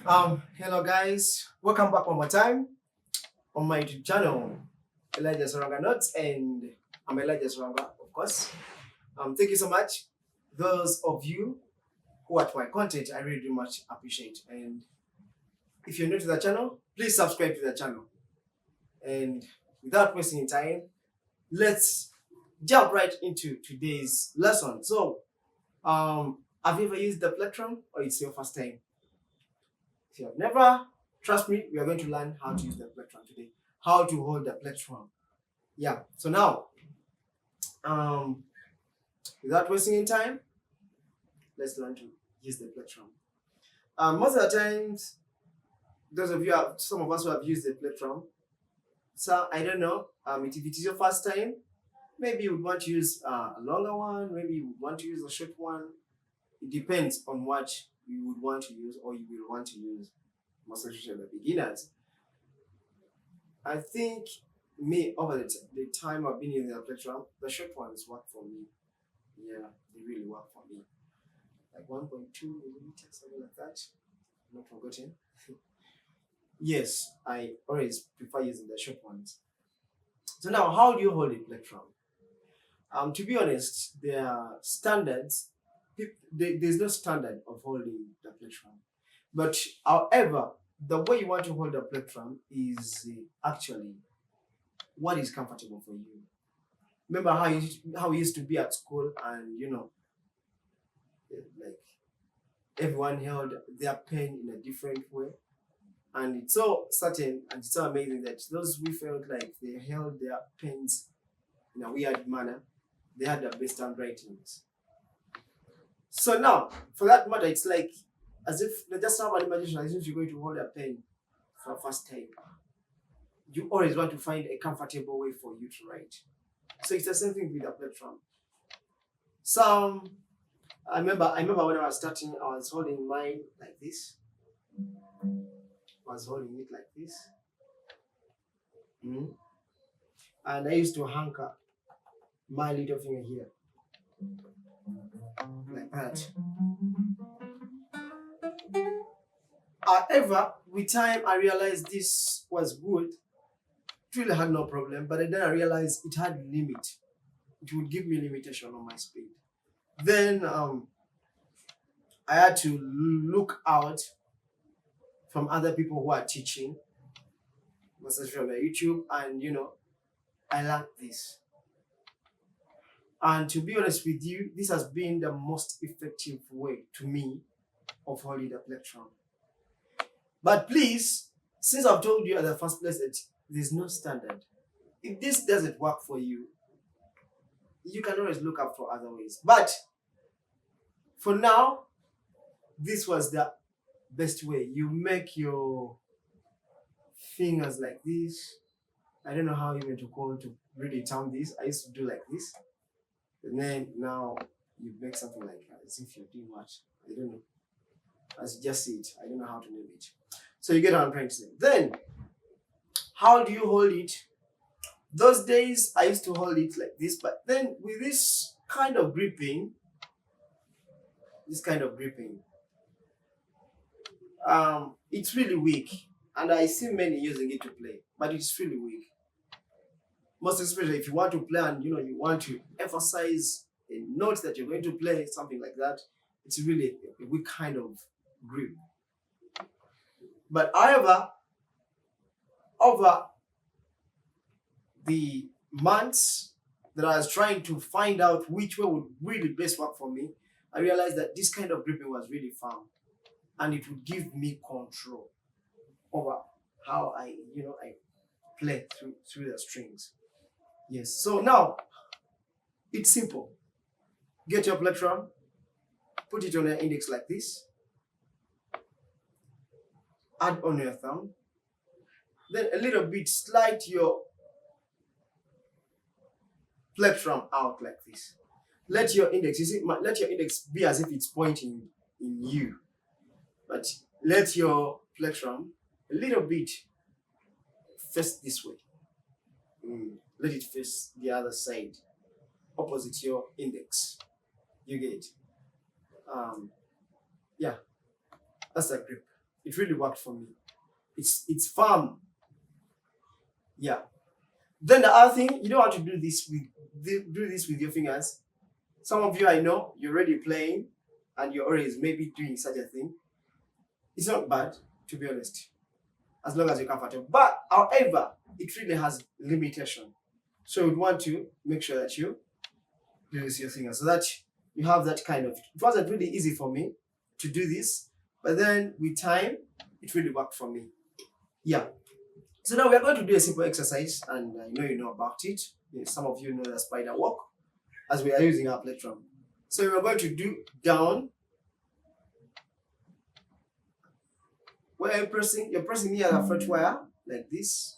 Hello guys, welcome back one more time on my YouTube channel, Elijah Saranga Notes, and I'm Elijah Saranga, of course. Thank you so much, those of you who watch my content. I really do much appreciate. And if you're new to the channel, please subscribe to the channel. And without wasting time, let's jump right into today's lesson. So, have you ever used the plectrum, or it's your first time? If you have never, trust me, we are going to learn how to use the plectrum today, how to hold the plectrum. Yeah. So now, um, without wasting any time, let's learn to use the plectrum. Most of the times, some of us who have used the plectrum. So I don't know. If it is your first time, maybe you would want to use a longer one. Maybe you would want to use a short one. It depends on what you would want to use or you will want to use. Most especially the beginners. I think me over the time I've been using the plectrum, the short ones work for me. Yeah, they really work for me. Like 1.2 millimeters, something like that. I'm not forgotten. Yes, I always prefer using the short ones. So now, how do you hold a plectrum? To be honest, there are standards. There's no standard of holding the plectrum. But however, the way you want to hold the plectrum is actually what is comfortable for you. Remember how we used to be at school, and like everyone held their pen in a different way, and it's so certain and it's so amazing that those who felt like they held their pens in a weird manner, they had the best handwritings. So now, for that matter, it's like as if they just have an imagination as if you're going to hold a pen for the first time. You always want to find a comfortable way for you to write. So it's the same thing with the plectrum. Some I remember when I was starting, I was holding mine like this. I was holding it like this. Mm. And I used to hanker my little finger here, like that. However, with time, I realized this was good. It really had no problem, but then I realized it had limit. It would give me limitation on my speed. Then I had to look out from other people who are teaching, especially from YouTube, and I learned this. And to be honest with you, this has been the most effective way to me of holding the plectrum. But please, since I've told you at the first place that there's no standard, if this doesn't work for you, you can always look up for other ways. But for now, this was the best way. You make your fingers like this. I don't know how you went to call to really term this. I used to do like this. And then now you make something like as if you're doing what? I don't know. As you just see it. I don't know how to name it. So you get what I'm trying to say. Then, how do you hold it? Those days I used to hold it like this, but then with this kind of gripping, it's really weak. And I see many using it to play, but it's really weak. Most especially if you want to play and you want to emphasize a note that you're going to play, something like that, it's really a weak kind of grip. But however, over the months that I was trying to find out which way would really best work for me, I realized that this kind of gripping was really fun, and it would give me control over how I play through the strings. Yes. So now it's simple. Get your plectrum, put it on your index like this, add on your thumb, then a little bit slide your plectrum out like this. Let your index, let your index be as if it's pointing in you, but let your plectrum a little bit face this way. Let it face the other side, opposite your index. You get it? Yeah, that's a grip. It really worked for me. It's firm. Yeah. Then the other thing, you don't want to do this with your fingers. Some of you, I know you're already playing and you're always maybe doing such a thing. It's not bad, to be honest, as long as you're comfortable. But however, it really has limitation. So you'd want to make sure that you do this with your fingers so that you have that kind of. It wasn't really easy for me to do this, but then with time, it really worked for me. Yeah. So now we are going to do a simple exercise, and I know you know about it. Some of you know the spider walk, as we are using our plectrum. So we are going to do down. Where you're pressing near the fret wire, like this,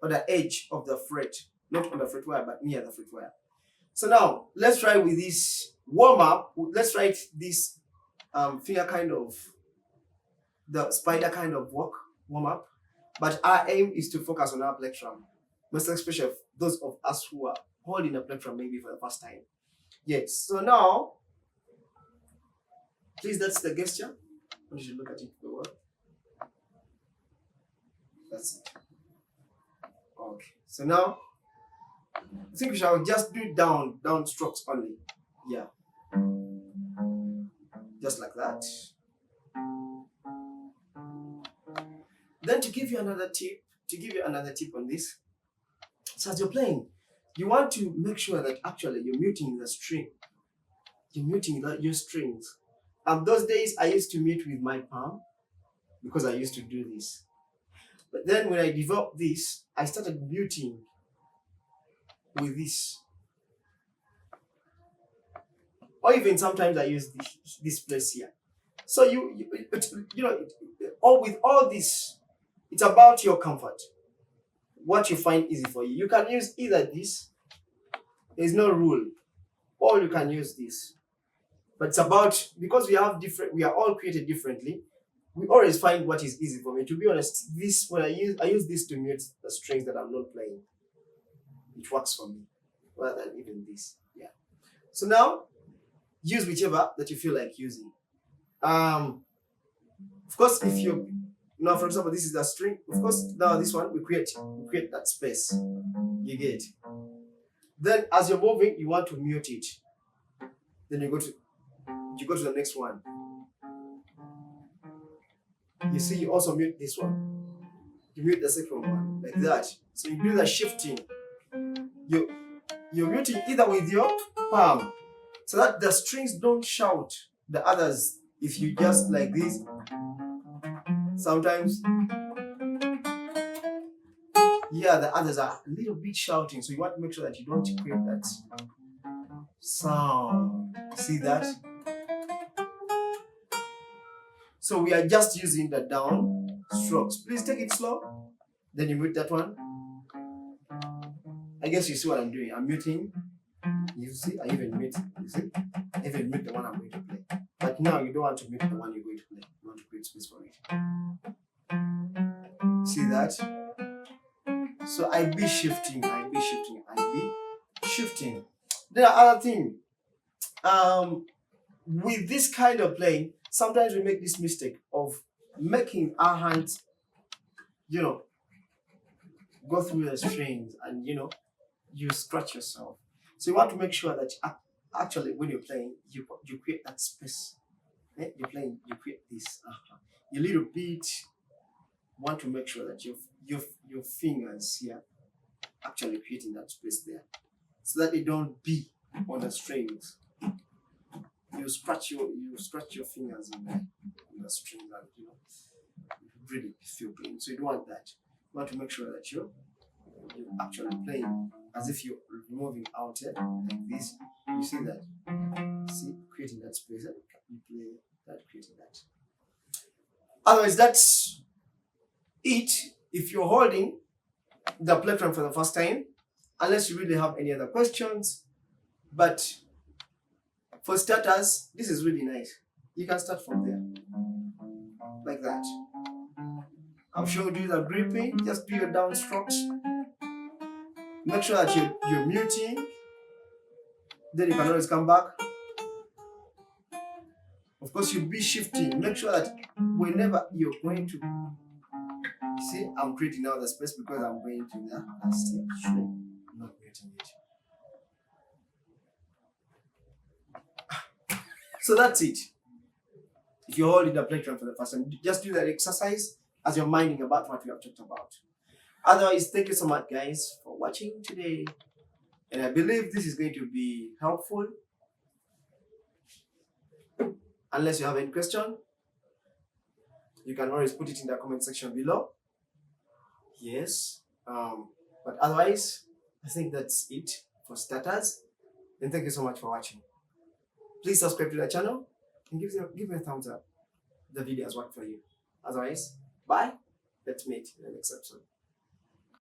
or the edge of the fret, not on the fret wire, but near the fret wire. So now let's try with this warm up. Let's try this finger kind of, the spider kind of walk, warm up. But our aim is to focus on our plectrum, most especially those of us who are holding a plectrum maybe for the first time. Yes. So now, please, that's the gesture. You should look at it. That's it. Okay. So now, I think we shall just do down strokes only. Yeah. Just like that. Then to give you another tip on this, so as you're playing, you want to make sure that actually you're muting the string. You're muting your strings. And those days I used to mute with my palm because I used to do this. But then when I developed this, I started muting with this. Or even sometimes I use this place here. So you know, with all this, it's about your comfort. What you find easy for you. You can use either this. There's no rule. Or you can use this. But it's about, because we are all created differently. We always find what is easy for me. To be honest, this, when I use this to mute the strings that I'm not playing. It works for me rather than even this. Yeah. So now, use whichever that you feel like using. Of course, if you now, for example, this is the string. Of course, now this one we create that space. You get it. Then, as you're moving, you want to mute it. Then you go to the next one. You see, you also mute this one. You mute the second one like that. So you do the shifting. You're muting either with your palm, so that the strings don't shout the others. If you just like this, sometimes, yeah, the others are a little bit shouting. So you want to make sure that you don't create that sound. See that? So we are just using the down strokes. Please take it slow. Then you mute that one. I guess you see what I'm doing. I'm muting. You see, I even mute. You see, I even mute the one I'm going to play. But now you don't want to mute the one you're going to play. You want to create space for it. See that? So I be shifting. Then another thing, with this kind of playing, sometimes we make this mistake of making our hands, go through the strings and, you scratch yourself. So you want to make sure that actually when you're playing, you create that space. You're playing, you create this. You little bit want to make sure that your fingers here actually creating that space there, so that they don't be on the strings. You scratch your fingers on the strings and really feel pain. So you don't want that. You want to make sure that you're actually playing as if you're moving out here like this. You see that? See, creating that space. You play that, creating that. Otherwise, that's it. If you're holding the plectrum for the first time, unless you really have any other questions. But for starters, this is really nice. You can start from there, like that. I've showed you the gripping. Just do your down strokes. Make sure that you're muting. Then you can always come back. Of course, because you'll be shifting. Make sure that whenever you're going to see, I'm creating now the space because I'm going to the plastic tray. Not getting it. So that's it. If you're holding the plectrum for the first time, just do that exercise as you're minding about what we have talked about. Otherwise, thank you so much, guys, for watching today. And I believe this is going to be helpful. Unless you have any question, you can always put it in the comment section below. Yes. But otherwise, I think that's it for starters. And thank you so much for watching. Please subscribe to the channel and give me a thumbs up. The video has worked for you. Otherwise, bye. Let's meet in the next episode.